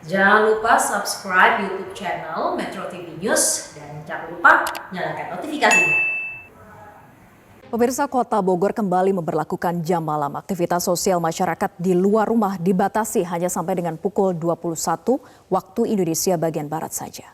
Jangan lupa subscribe YouTube channel Metro TV News dan jangan lupa nyalakan notifikasinya. Pemirsa, Kota Bogor kembali memberlakukan jam malam. Aktivitas sosial masyarakat di luar rumah dibatasi hanya sampai dengan pukul 21 waktu Indonesia bagian Barat saja.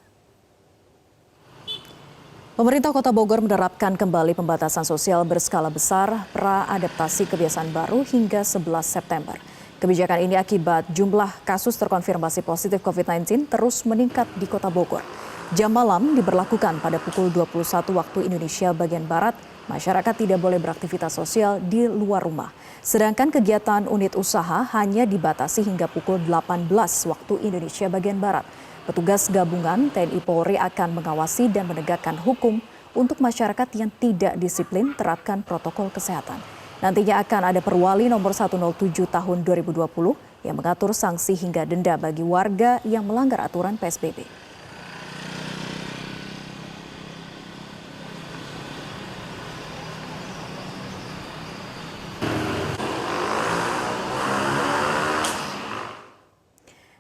Pemerintah Kota Bogor menerapkan kembali pembatasan sosial berskala besar pra-adaptasi kebiasaan baru hingga 11 September. Kebijakan ini akibat jumlah kasus terkonfirmasi positif COVID-19 terus meningkat di Kota Bogor. Jam malam diberlakukan pada pukul 21 waktu Indonesia bagian Barat. Masyarakat tidak boleh beraktivitas sosial di luar rumah. Sedangkan kegiatan unit usaha hanya dibatasi hingga pukul 18 waktu Indonesia bagian Barat. Petugas gabungan TNI Polri akan mengawasi dan menegakkan hukum untuk masyarakat yang tidak disiplin terapkan protokol kesehatan. Nantinya akan ada perwali nomor 107 tahun 2020 yang mengatur sanksi hingga denda bagi warga yang melanggar aturan PSBB.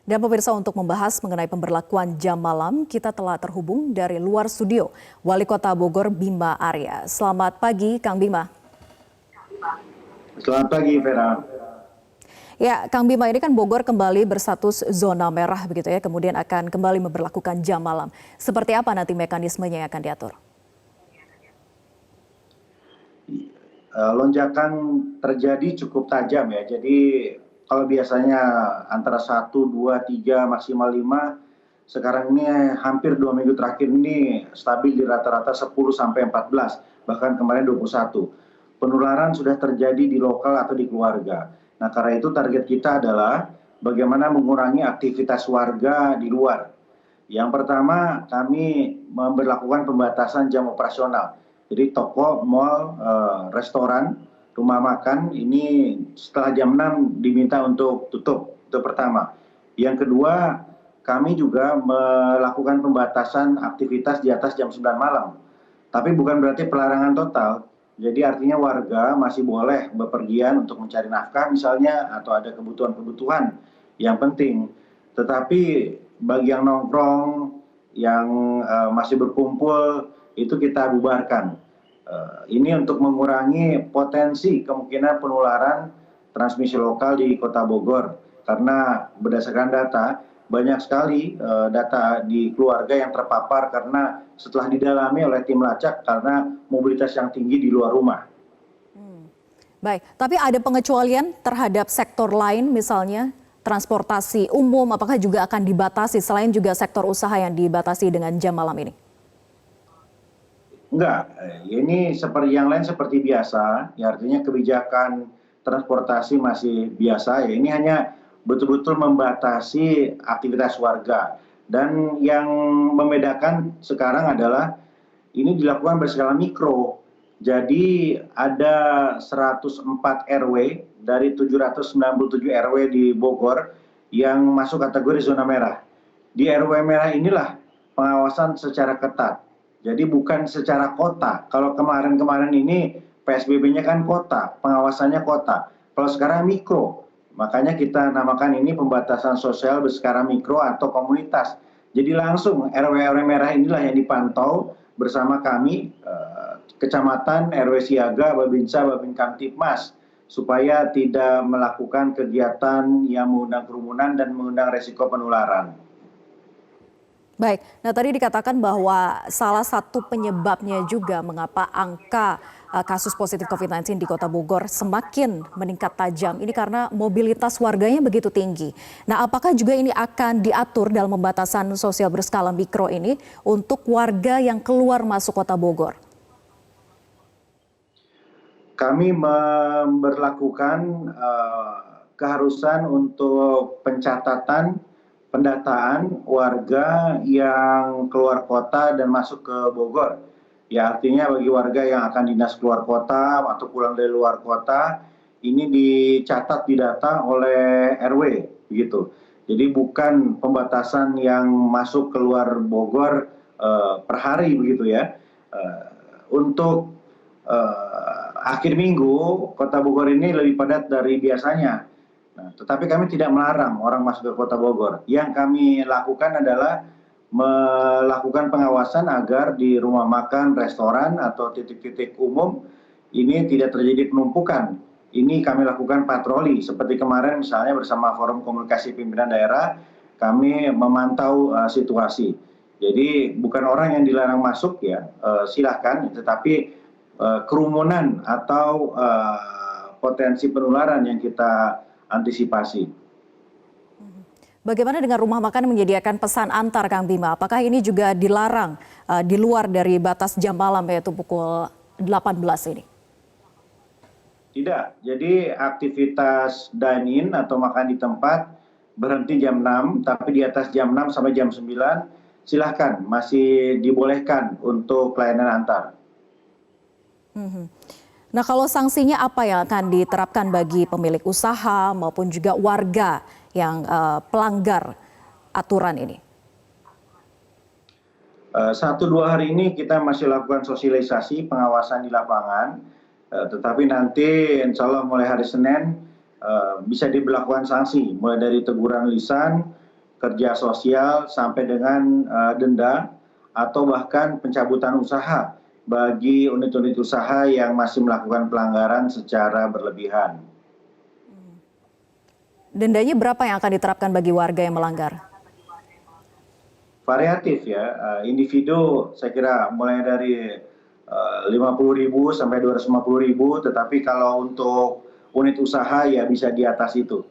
Dan pemirsa, untuk membahas mengenai pemberlakuan jam malam, kita telah terhubung dari luar studio, Wali Kota Bogor Bima Arya. Selamat pagi, Kang Bima. Selamat pagi, Vera. Ya, Kang Bima, ini kan Bogor kembali berstatus zona merah begitu ya, kemudian akan kembali memberlakukan jam malam. Seperti apa nanti mekanismenya yang akan diatur? Lonjakan terjadi cukup tajam ya, jadi kalau biasanya antara 1, 2, 3, maksimal 5, sekarang ini hampir 2 minggu terakhir ini stabil di rata-rata 10 sampai 14, bahkan kemarin 21. Penularan sudah terjadi di lokal atau di keluarga. Nah, karena itu target kita adalah bagaimana mengurangi aktivitas warga di luar. Yang pertama, kami memberlakukan pembatasan jam operasional. Jadi toko, mal, restoran, rumah makan ini setelah jam 6 diminta untuk tutup. Itu pertama. Yang kedua, kami juga melakukan pembatasan aktivitas di atas jam 9 malam. Tapi bukan berarti pelarangan total. Jadi artinya warga masih boleh bepergian untuk mencari nafkah misalnya, atau ada kebutuhan-kebutuhan yang penting. Tetapi bagi yang nongkrong, yang masih berkumpul, itu kita bubarkan. Ini untuk mengurangi potensi kemungkinan penularan transmisi lokal di Kota Bogor. Karena berdasarkan data, banyak sekali data di keluarga yang terpapar karena setelah didalami oleh tim lacak karena mobilitas yang tinggi di luar rumah. Baik, tapi ada pengecualian terhadap sektor lain misalnya transportasi umum, apakah juga akan dibatasi selain juga sektor usaha yang dibatasi dengan jam malam ini? Enggak, ini seperti yang lain seperti biasa, ya artinya kebijakan transportasi masih biasa, ya ini hanya betul-betul membatasi aktivitas warga. Dan yang membedakan sekarang adalah ini dilakukan berskala mikro. Jadi ada 104 RW dari 797 RW di Bogor yang masuk kategori zona merah. Di RW merah inilah pengawasan secara ketat. Jadi bukan secara kota. Kalau kemarin-kemarin ini PSBB-nya kan kota, pengawasannya kota. Kalau sekarang mikro, makanya kita namakan ini pembatasan sosial berskala mikro atau komunitas. Jadi langsung RW-RW merah inilah yang dipantau bersama kami, Kecamatan, RW Siaga, Babinsa, Babin Kamtipmas, supaya tidak melakukan kegiatan yang mengundang kerumunan dan mengundang resiko penularan. Baik, nah tadi dikatakan bahwa salah satu penyebabnya juga mengapa angka kasus positif COVID-19 di Kota Bogor semakin meningkat tajam ini karena mobilitas warganya begitu tinggi. Nah, apakah juga ini akan diatur dalam pembatasan sosial berskala mikro ini untuk warga yang keluar masuk Kota Bogor? Kami memberlakukan keharusan untuk pencatatan, pendataan warga yang keluar kota dan masuk ke Bogor. Ya, artinya bagi warga yang akan dinas keluar kota atau pulang dari luar kota, ini dicatat, didata oleh RW, begitu. Jadi bukan pembatasan yang masuk keluar Bogor per hari begitu ya. Untuk akhir minggu, Kota Bogor ini lebih padat dari biasanya. Nah, tetapi kami tidak melarang orang masuk ke Kota Bogor. Yang kami lakukan adalah melakukan pengawasan agar di rumah makan, restoran, atau titik-titik umum ini tidak terjadi penumpukan. Ini kami lakukan patroli, seperti kemarin misalnya bersama Forum Komunikasi Pimpinan Daerah, kami memantau situasi. Jadi bukan orang yang dilarang masuk ya, silakan, tetapi kerumunan atau potensi penularan yang kita antisipasi. Bagaimana dengan rumah makan yang menyediakan pesan antar, Kang Bima? Apakah ini juga dilarang di luar dari batas jam malam yaitu pukul 18 ini? Tidak, jadi aktivitas dine-in atau makan di tempat berhenti jam 6, tapi di atas jam 6 sampai jam 9 silahkan, masih dibolehkan untuk layanan antar. Nah, kalau sanksinya apa yang akan diterapkan bagi pemilik usaha maupun juga warga yang pelanggar aturan ini? 1-2 hari ini kita masih lakukan sosialisasi pengawasan di lapangan, tetapi nanti insya Allah mulai hari Senin bisa diberlakukan sanksi, mulai dari teguran lisan, kerja sosial, sampai dengan denda atau bahkan pencabutan usaha bagi unit-unit usaha yang masih melakukan pelanggaran secara berlebihan. Dendanya berapa yang akan diterapkan bagi warga yang melanggar? Variatif ya, individu saya kira mulai dari 50.000 sampai 250.000, tetapi kalau untuk unit usaha ya bisa di atas itu.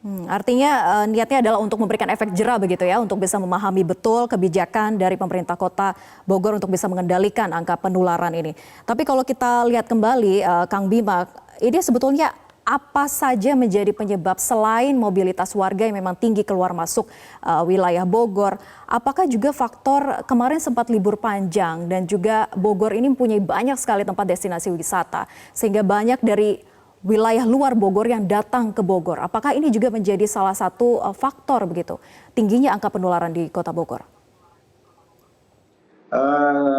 Artinya niatnya adalah untuk memberikan efek jera begitu ya, untuk bisa memahami betul kebijakan dari pemerintah Kota Bogor untuk bisa mengendalikan angka penularan ini. Tapi kalau kita lihat kembali, Kang Bima, ini sebetulnya apa saja menjadi penyebab selain mobilitas warga yang memang tinggi keluar masuk wilayah Bogor? Apakah juga faktor kemarin sempat libur panjang dan juga Bogor ini mempunyai banyak sekali tempat destinasi wisata sehingga banyak dari wilayah luar Bogor yang datang ke Bogor? Apakah ini juga menjadi salah satu faktor begitu tingginya angka penularan di Kota Bogor?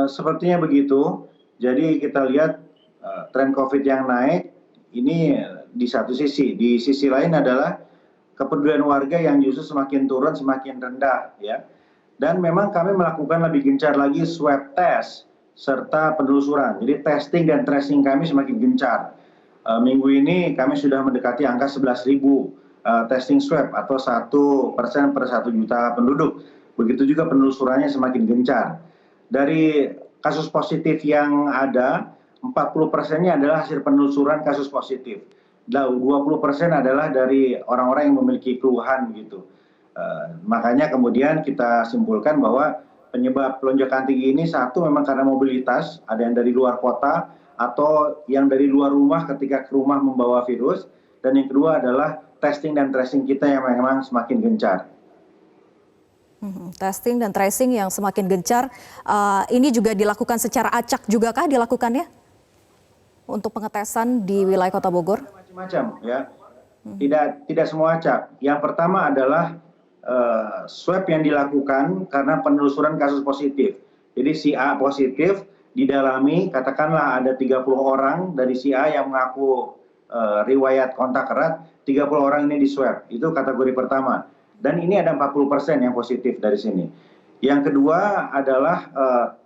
Sepertinya begitu. Jadi kita lihat tren COVID yang naik ini di satu sisi. Di sisi lain adalah kepedulian warga yang justru semakin turun, semakin rendah ya. Dan memang kami melakukan lebih gencar lagi swab test serta penelusuran. Jadi testing dan tracing kami semakin gencar. Minggu ini kami sudah mendekati angka 11.000 testing swab atau 1% per 1 juta penduduk. Begitu juga penelusurannya semakin gencar. Dari kasus positif yang ada, 40%-nya adalah hasil penelusuran kasus positif. 20% adalah dari orang-orang yang memiliki keluhan gitu. Makanya kemudian kita simpulkan bahwa penyebab lonjakan tinggi ini satu memang karena mobilitas, ada yang dari luar kota atau yang dari luar rumah ketika ke rumah membawa virus, dan yang kedua adalah testing dan tracing kita yang memang semakin gencar. Testing dan tracing yang semakin gencar, ini juga dilakukan secara acak juga kah dilakukannya untuk pengetesan di wilayah Kota Bogor? Macam-macam ya, tidak semua acak. Yang pertama adalah swab yang dilakukan karena penelusuran kasus positif. Jadi si A positif, didalami, katakanlah ada 30 orang dari si A yang mengaku riwayat kontak erat, 30 orang ini di swab, itu kategori pertama. Dan ini ada 40% yang positif dari sini. Yang kedua adalah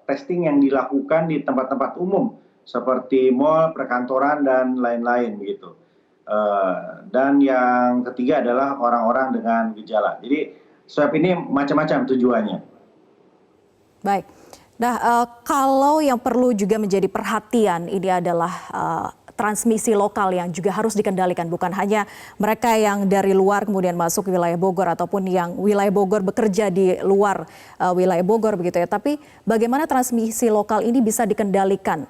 testing yang dilakukan di tempat-tempat umum, seperti mal, perkantoran, dan lain-lain begitu. Dan yang ketiga adalah orang-orang dengan gejala. Jadi swab ini macam-macam tujuannya. Baik. Nah, kalau yang perlu juga menjadi perhatian ini adalah transmisi lokal yang juga harus dikendalikan. Bukan hanya mereka yang dari luar kemudian masuk ke wilayah Bogor ataupun yang wilayah Bogor bekerja di luar wilayah Bogor begitu ya. Tapi bagaimana transmisi lokal ini bisa dikendalikan,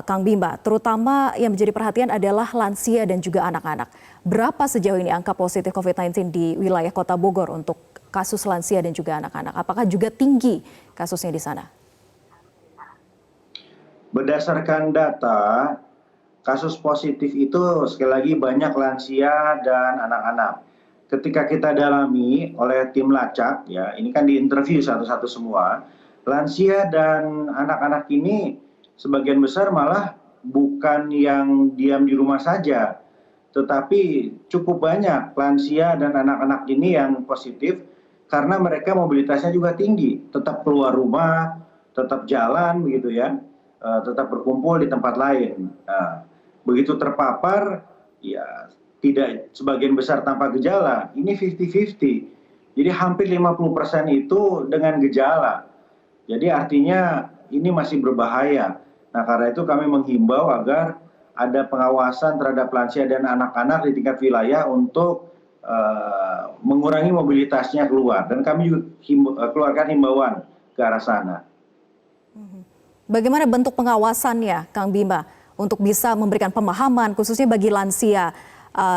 Kang Bima? Terutama yang menjadi perhatian adalah lansia dan juga anak-anak. Berapa sejauh ini angka positif COVID-19 di wilayah Kota Bogor untuk kasus lansia dan juga anak-anak? Apakah juga tinggi kasusnya di sana? Berdasarkan data, kasus positif itu sekali lagi banyak lansia dan anak-anak. Ketika kita dalami oleh tim lacak, ya ini kan diinterview satu-satu semua, lansia dan anak-anak ini sebagian besar malah bukan yang diam di rumah saja, tetapi cukup banyak lansia dan anak-anak ini yang positif karena mereka mobilitasnya juga tinggi, tetap keluar rumah, tetap jalan begitu ya, tetap berkumpul di tempat lain. Nah, begitu terpapar, ya tidak sebagian besar tanpa gejala, ini 50-50. Jadi hampir 50% itu dengan gejala. Jadi artinya ini masih berbahaya. Nah karena itu kami menghimbau agar ada pengawasan terhadap lansia dan anak-anak di tingkat wilayah untuk mengurangi mobilitasnya keluar. Dan kami juga keluarkan himbauan ke arah sana. Bagaimana bentuk pengawasannya, Kang Bima, untuk bisa memberikan pemahaman khususnya bagi lansia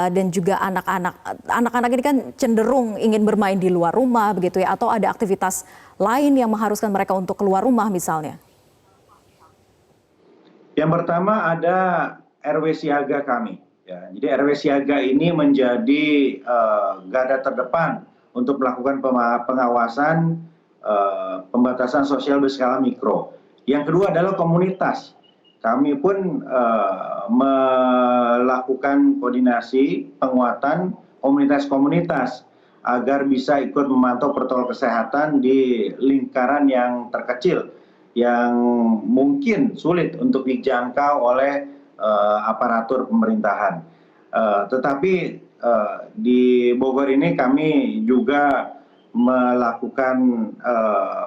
dan juga anak-anak. Anak-anak ini kan cenderung ingin bermain di luar rumah begitu ya, atau ada aktivitas lain yang mengharuskan mereka untuk keluar rumah misalnya? Yang pertama ada RW siaga kami. Ya, jadi RW siaga ini menjadi garda terdepan untuk melakukan pengawasan pembatasan sosial berskala mikro. Yang kedua adalah komunitas. Kami pun melakukan koordinasi penguatan komunitas-komunitas agar bisa ikut memantau protokol kesehatan di lingkaran yang terkecil yang mungkin sulit untuk dijangkau oleh aparatur pemerintahan. Tetapi di Bogor ini kami juga melakukan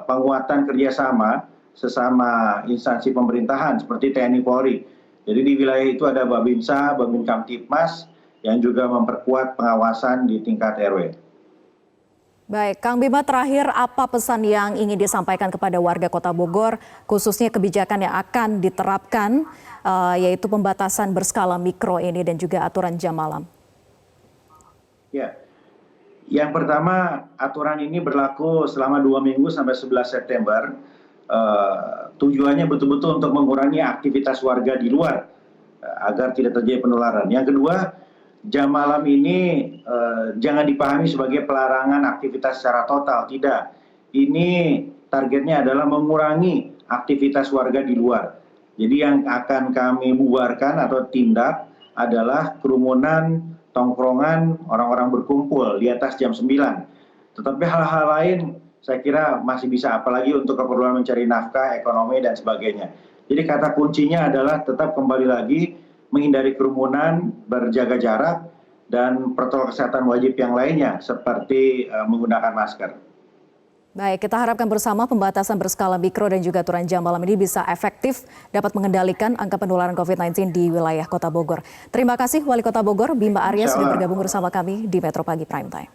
penguatan kerjasama sesama instansi pemerintahan seperti TNI Polri. Jadi di wilayah itu ada Babinsa, Babin Kamtipmas yang juga memperkuat pengawasan di tingkat RW. Baik, Kang Bima, terakhir apa pesan yang ingin disampaikan kepada warga Kota Bogor, khususnya kebijakan yang akan diterapkan, yaitu pembatasan berskala mikro ini dan juga aturan jam malam? Ya, yang pertama aturan ini berlaku selama 2 minggu sampai 11 September. Tujuannya betul-betul untuk mengurangi aktivitas warga di luar agar tidak terjadi penularan. Yang kedua, jam malam ini jangan dipahami sebagai pelarangan aktivitas secara total, tidak. Ini targetnya adalah mengurangi aktivitas warga di luar. Jadi yang akan kami bubarkan atau tindak adalah kerumunan, tongkrongan, orang-orang berkumpul di atas jam 9. Tetapi hal-hal lain saya kira masih bisa, apalagi untuk keperluan mencari nafkah, ekonomi, dan sebagainya. Jadi kata kuncinya adalah tetap kembali lagi menghindari kerumunan, berjaga jarak, dan protokol kesehatan wajib yang lainnya seperti menggunakan masker. Baik, kita harapkan bersama pembatasan berskala mikro dan juga aturan jam malam ini bisa efektif dapat mengendalikan angka penularan COVID-19 di wilayah Kota Bogor. Terima kasih Wali Kota Bogor, Bima Arya, sudah bergabung bersama kami di Metro Pagi Prime Time.